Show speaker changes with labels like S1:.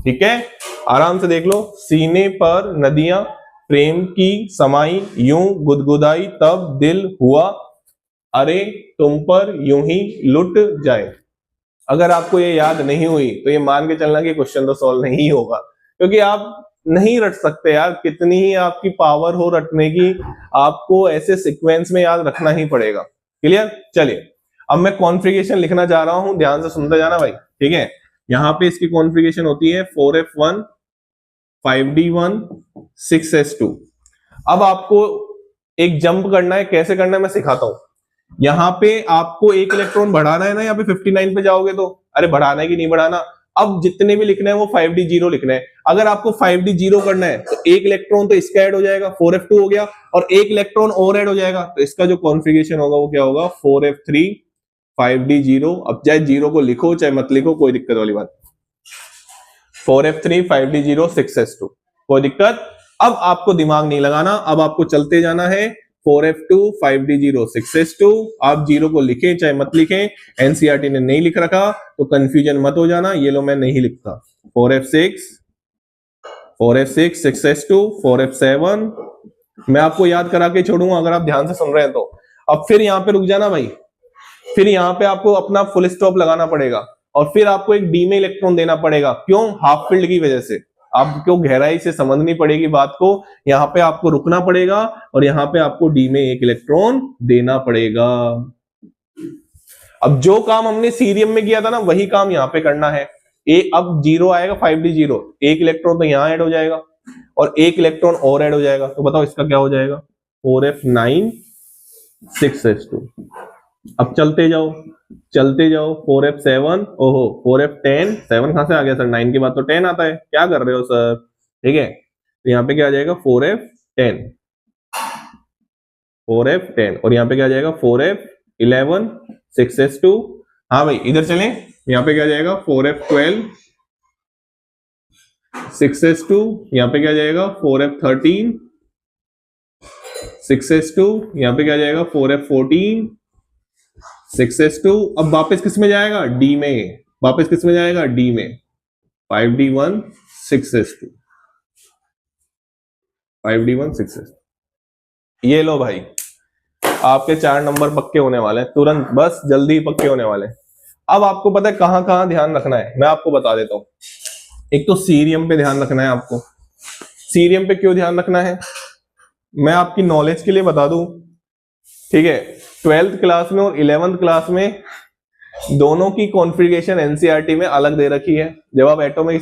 S1: ठीक है, आराम से देख लो। सीने पर नदियां प्रेम की समाई, यूं गुदगुदाई तब दिल हुआ, अरे तुम पर यूं ही लुट जाए। अगर आपको ये याद नहीं हुई तो ये मान के चलना कि क्वेश्चन तो सॉल्व नहीं होगा, क्योंकि आप नहीं रट सकते यार, कितनी ही आपकी पावर हो रटने की, आपको ऐसे सीक्वेंस में याद रखना ही पड़ेगा। क्लियर? चलिए अब मैं कॉन्फ़िगरेशन लिखना जा रहा हूं, ध्यान से सुनते जाना भाई, ठीक है। यहां पे इसकी कॉन्फ़िगरेशन होती है 4f1 5d1 6s2। अब आपको एक जंप करना है, कैसे करना है मैं सिखाता हूं। यहां पे आपको एक इलेक्ट्रॉन बढ़ाना है ना, यहाँ पे 59 पे जाओगे तो, अरे बढ़ाना है कि नहीं बढ़ाना, अब जितने भी लिखना है वो 5d0 लिखना है। अगर आपको 5d0 करना है तो एक इलेक्ट्रॉन तो इसका ऐड हो जाएगा, 4f2 हो गया, और एक इलेक्ट्रॉन और ऐड हो जाएगा, तो इसका जो कॉन्फ़िगरेशन होगा वो क्या होगा, 4f3 5d0। अब चाहे जीरो को लिखो चाहे मत लिखो, कोई दिक्कत वाली बात, 4f3 5d0 6s2, कोई दिक्कत। अब आपको दिमाग नहीं लगाना, अब आपको चलते जाना है, 4f2 5d0 6s2। आप जीरो को लिखें चाहे मत लिखें, एनसीईआरटी ने नहीं लिख रखा तो कंफ्यूजन मत हो जाना, ये लो मैं नहीं लिखता। 4f6 6s2 4f7, मैं आपको याद करा के छोड़ूंगा अगर आप ध्यान से सुन रहे हैं तो। अब फिर यहां पे रुक जाना भाई, फिर यहां पे आपको अपना फुल स्टॉप लगाना पड़ेगा, और फिर आपको एक डी में इलेक्ट्रॉन देना पड़ेगा। क्यों? हाफ फील्ड की वजह से आपको गहराई से समझनी पड़ेगी बात को, यहां पे आपको रुकना पड़ेगा और यहां पे आपको डी में एक इलेक्ट्रॉन देना पड़ेगा। अब जो काम हमने सीरियम में किया था ना, वही काम यहां पे करना है। अब जीरो आएगा 5d0, एक इलेक्ट्रॉन तो यहां ऐड हो जाएगा और एक इलेक्ट्रॉन और ऐड हो जाएगा, तो बताओ इसका क्या हो जाएगा, 4f9 6s2। अब चलते जाओ 4f7, ओहो 4f10, 7 कहां से आ गया सर, 9 के बाद तो 10 आता है, क्या कर रहे हो सर, ठीक है। तो यहाँ पे क्या आ जाएगा 4f10 और यहाँ पे क्या आ जाएगा 4f11 6s2। हाँ भाई इधर चलें, यहाँ पे क्या आ जाएगा 4f12 6s2, यहाँ पे क्या आ जाएगा 4f13 6s2, यहाँ पे क्या आ जाएगा 4f14 6s2। अब वापस किस में जाएगा, डी में, वापस किस में जाएगा, डी में, 5d1 6s2 5d1 6s2। ये लो भाई, आपके 4 नंबर पक्के होने वाले हैं तुरंत, बस जल्दी पक्के होने वाले हैं। अब आपको पता है कहां कहां ध्यान रखना है, मैं आपको बता देता हूं। एक तो सीरियम पे ध्यान रखना है आपको। सीरियम पे क्यों ध्यान रखना है, मैं आपकी नॉलेज के लिए बता दूं, ठीक है। 12th क्लास में और 11th क्लास में दोनों की कॉन्फ़िगरेशन एनसीईआरटी में अलग दे रखी है। जब आप एटॉमिक